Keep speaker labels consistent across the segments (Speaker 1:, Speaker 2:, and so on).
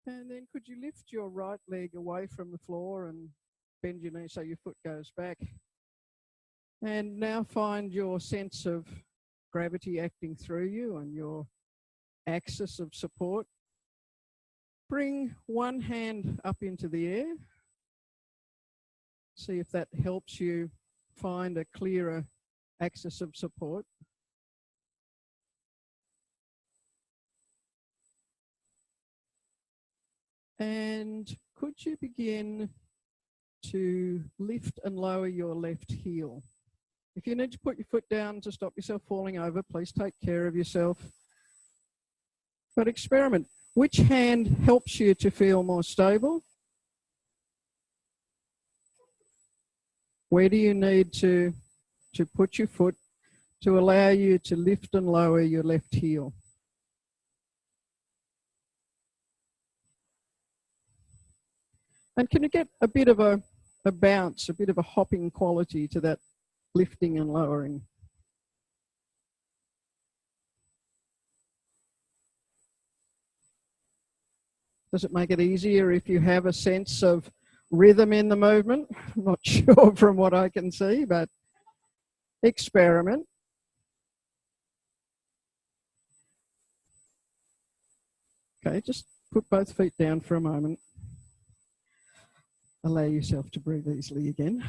Speaker 1: And then could you lift your right leg away from the floor and bend your knee so your foot goes back. And now find your sense of gravity acting through you and your axis of support. Bring one hand up into the air. See if that helps you find a clearer axis of support. And could you begin to lift and lower your left heel? If you need to put your foot down to stop yourself falling over, please take care of yourself. But experiment. Which hand helps you to feel more stable? Where do you need to put your foot to allow you to lift and lower your left heel? And can you get a bit of a bounce, a bit of a hopping quality to that lifting and lowering? Does it make it easier if you have a sense of rhythm in the movement? I'm not sure from what I can see, but experiment. Okay, just put both feet down for a moment. Allow yourself to breathe easily again.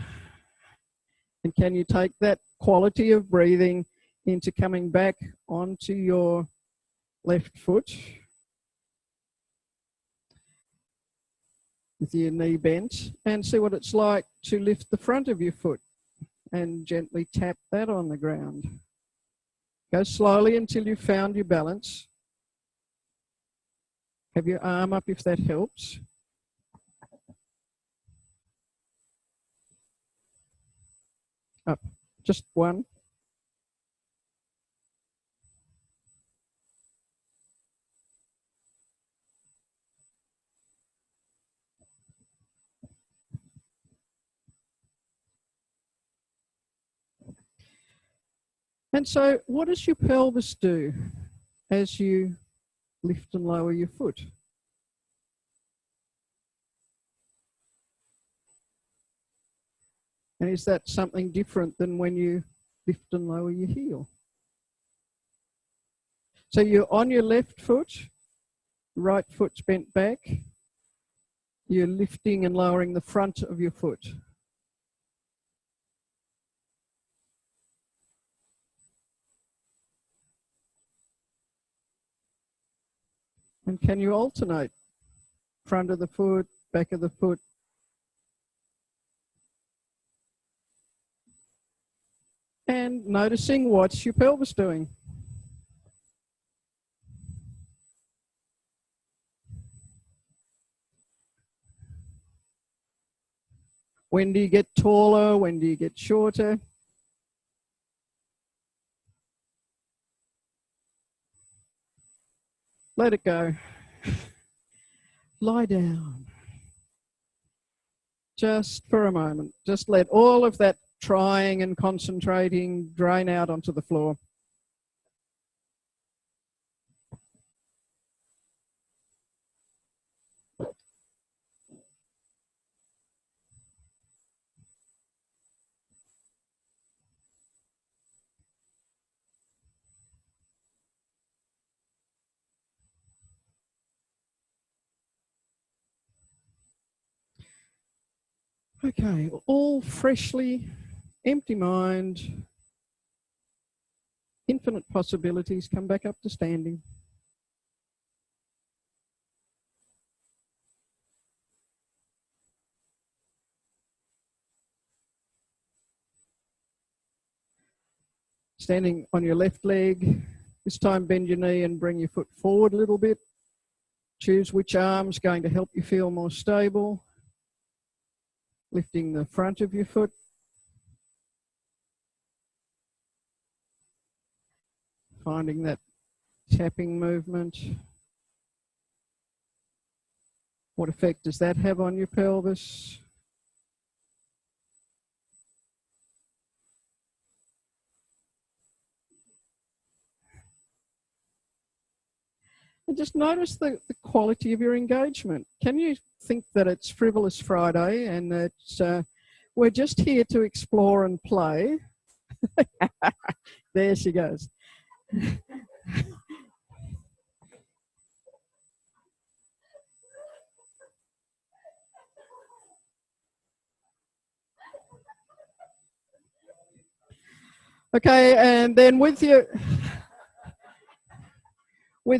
Speaker 1: And can you take that quality of breathing into coming back onto your left foot with your knee bent, and see what it's like to lift the front of your foot and gently tap that on the ground. Go slowly until you've found your balance. Have your arm up if that helps. Up, just one. And so what does your pelvis do as you lift and lower your foot? And is that something different than when you lift and lower your heel? So you're on your left foot, right foot's bent back, you're lifting and lowering the front of your foot. And can you alternate front of the foot, back of the foot? And noticing what's your pelvis doing. When do you get taller? When do you get shorter? Let it go. Lie down. Just for a moment. Just let all of that trying and concentrating drain out onto the floor. Okay, all freshly, empty mind, infinite possibilities. Come back up to standing. Standing on your left leg. This time bend your knee and bring your foot forward a little bit. Choose which arm's going to help you feel more stable. Lifting the front of your foot. Finding that tapping movement. What effect does that have on your pelvis? And just notice the quality of your engagement. Can you think that it's Frivolous Friday and that we're just here to explore and play? There she goes. Okay, and then with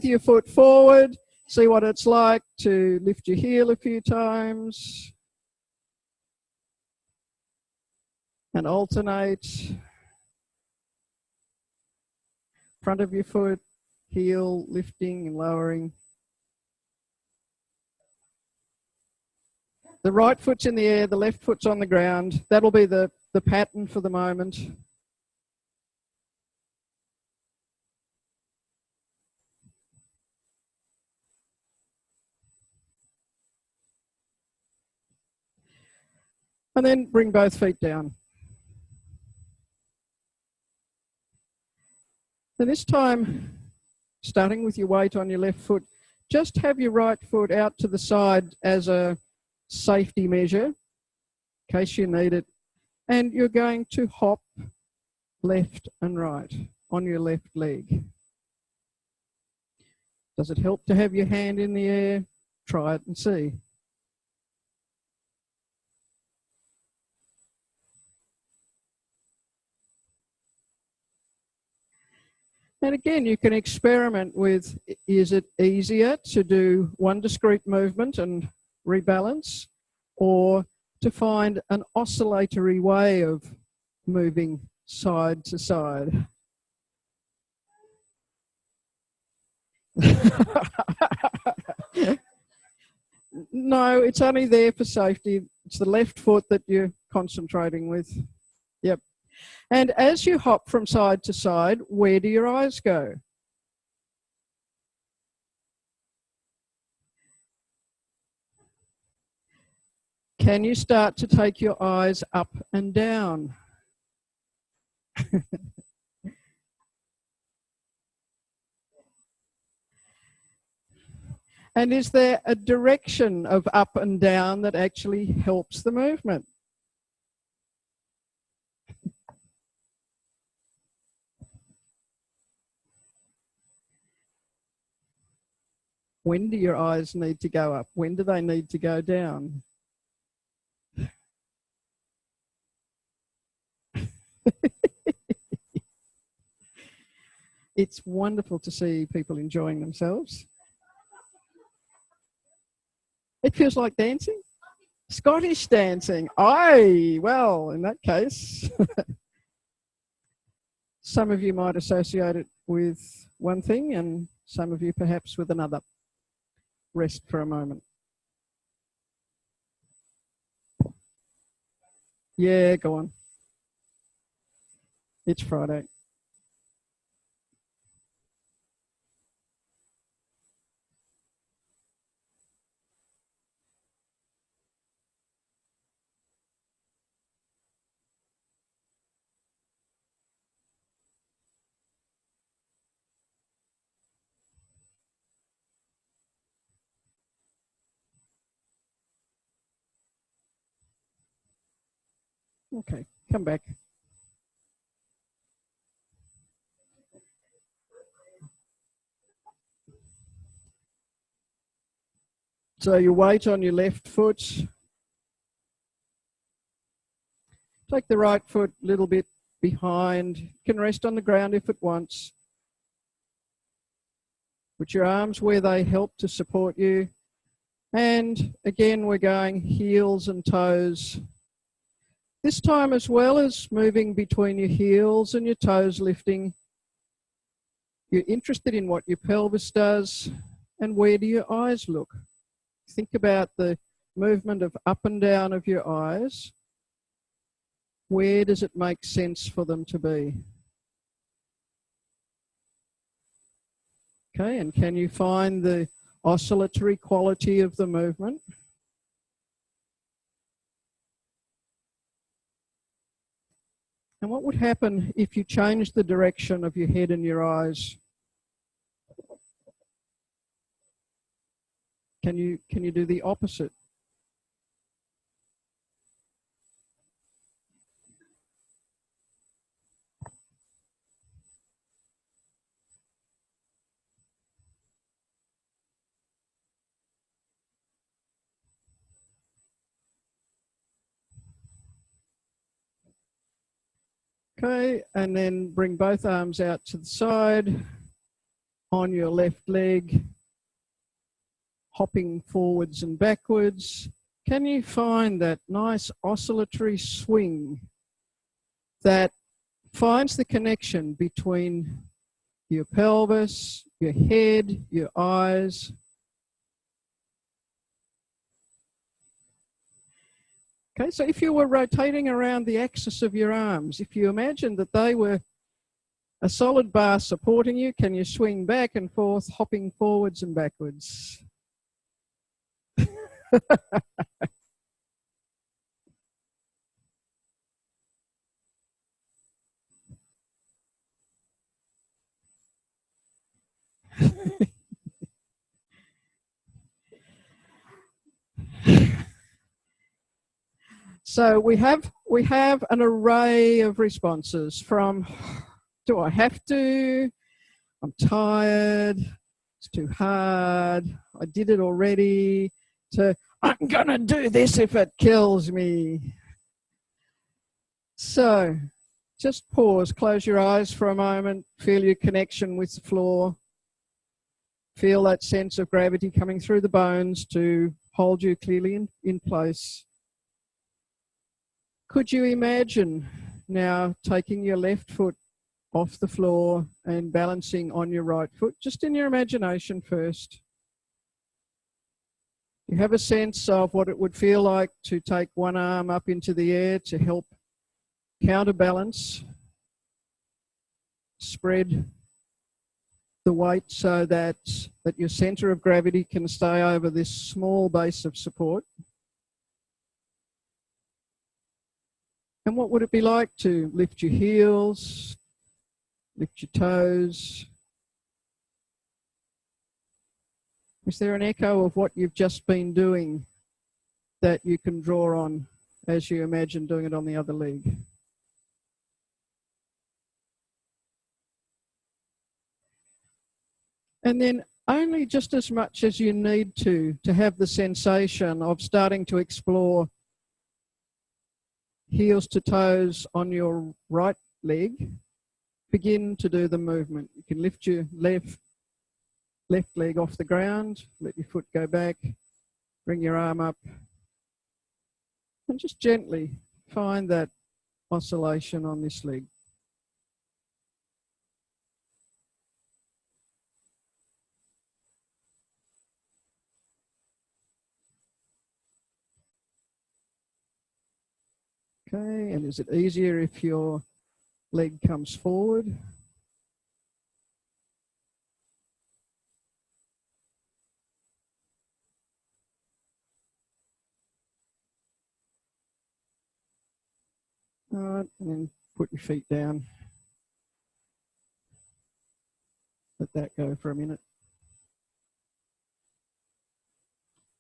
Speaker 1: your foot forward, see what it's like to lift your heel a few times and alternate. Front of your foot, heel lifting and lowering. The right foot's in the air, the left foot's on the ground. That'll be the pattern for the moment. And then bring both feet down. And this time, starting with your weight on your left foot, just have your right foot out to the side as a safety measure, in case you need it. And you're going to hop left and right on your left leg. Does it help to have your hand in the air? Try it and see. And again, you can experiment with, is it easier to do one discrete movement and rebalance, or to find an oscillatory way of moving side to side? No, it's only there for safety. It's the left foot that you're concentrating with. Yep. And as you hop from side to side, where do your eyes go? Can you start to take your eyes up and down? And is there a direction of up and down that actually helps the movement? When do your eyes need to go up? When do they need to go down? It's wonderful to see people enjoying themselves. It feels like dancing. Scottish dancing. Aye, well, in that case, some of you might associate it with one thing and some of you perhaps with another. Rest for a moment. Yeah, go on. It's Friday. Okay, come back. So your weight on your left foot. Take the right foot a little bit behind. You can rest on the ground if it wants. Put your arms where they help to support you. And again, we're going heels and toes. This time, as well as moving between your heels and your toes lifting, you're interested in what your pelvis does and where do your eyes look. Think about the movement of up and down of your eyes. Where does it make sense for them to be? Okay, and can you find the oscillatory quality of the movement? And what would happen if you changed the direction of your head and your eyes? Can you do the opposite? Okay, and then bring both arms out to the side on your left leg, hopping forwards and backwards. Can you find that nice oscillatory swing that finds the connection between your pelvis, your head, your eyes? Okay, so if you were rotating around the axis of your arms, if you imagine that they were a solid bar supporting you, can you swing back and forth, hopping forwards and backwards? So we have an array of responses from, do I have to? I'm tired. It's too hard. I did it already. To, I'm gonna do this if it kills me. So just pause, close your eyes for a moment, feel your connection with the floor. Feel that sense of gravity coming through the bones to hold you clearly in place. Could you imagine now taking your left foot off the floor and balancing on your right foot, just in your imagination first? You have a sense of what it would feel like to take one arm up into the air to help counterbalance, spread the weight so that your center of gravity can stay over this small base of support. And what would it be like to lift your heels, lift your toes? Is there an echo of what you've just been doing that you can draw on as you imagine doing it on the other leg? And then only just as much as you need to have the sensation of starting to explore heels to toes on your right leg, begin to do the movement. You can lift your left leg off the ground, let your foot go back, bring your arm up, and just gently find that oscillation on this leg. Okay, and is it easier if your leg comes forward? All right, and then put your feet down. Let that go for a minute.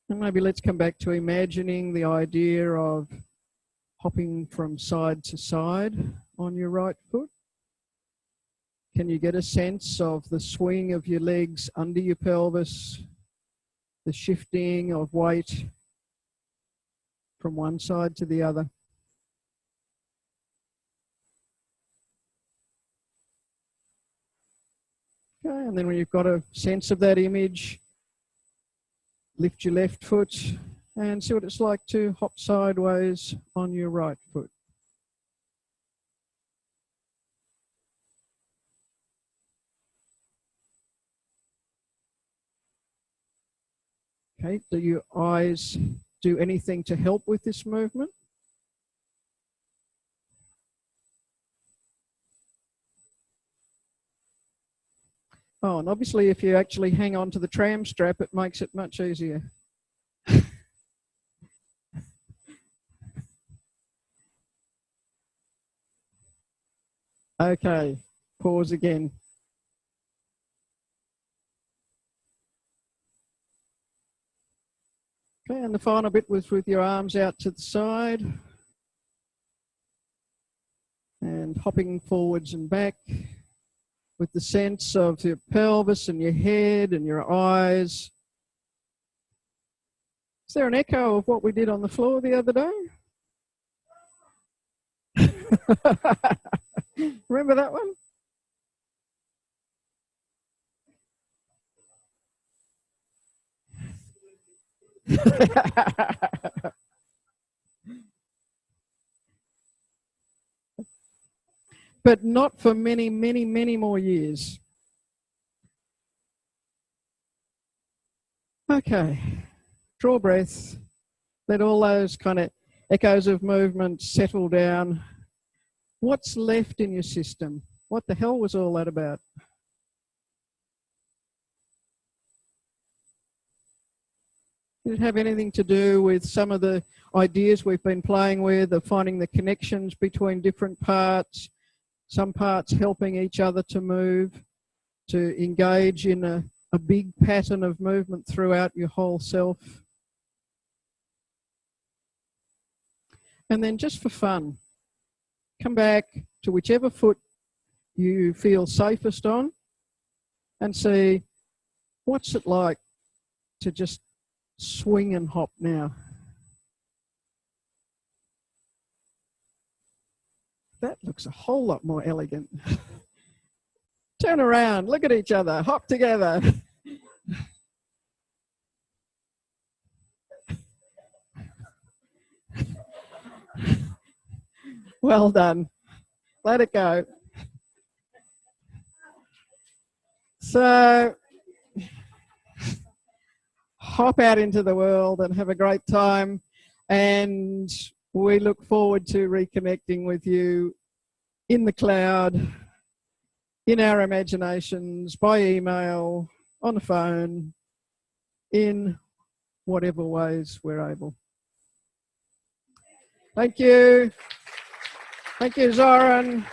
Speaker 1: And maybe let's come back to imagining the idea of hopping from side to side on your right foot. Can you get a sense of the swing of your legs under your pelvis, the shifting of weight from one side to the other? Okay, and then when you've got a sense of that image, lift your left foot and see what it's like to hop sideways on your right foot. Okay, do your eyes do anything to help with this movement? Oh, and obviously if you actually hang on to the tram strap, it makes it much easier. Okay, pause again. Okay, and the final bit was with your arms out to the side and hopping forwards and back with the sense of your pelvis and your head and your eyes. Is there an echo of what we did on the floor the other day? Remember that one? But not for many, many, many more years. Okay, draw breath. Let all those kind of echoes of movement settle down. What's left in your system? What the hell was all that about? Did it have anything to do with some of the ideas we've been playing with of finding the connections between different parts, some parts helping each other to move, to engage in a big pattern of movement throughout your whole self? And then just for fun, come back to whichever foot you feel safest on and see what's it like to just swing and hop now. That looks a whole lot more elegant. Turn around, look at each other, hop together. Well done. Let it go. So, hop out into the world and have a great time. And we look forward to reconnecting with you in the cloud, in our imaginations, by email, on the phone, in whatever ways we're able. Thank you. Thank you, Zoran.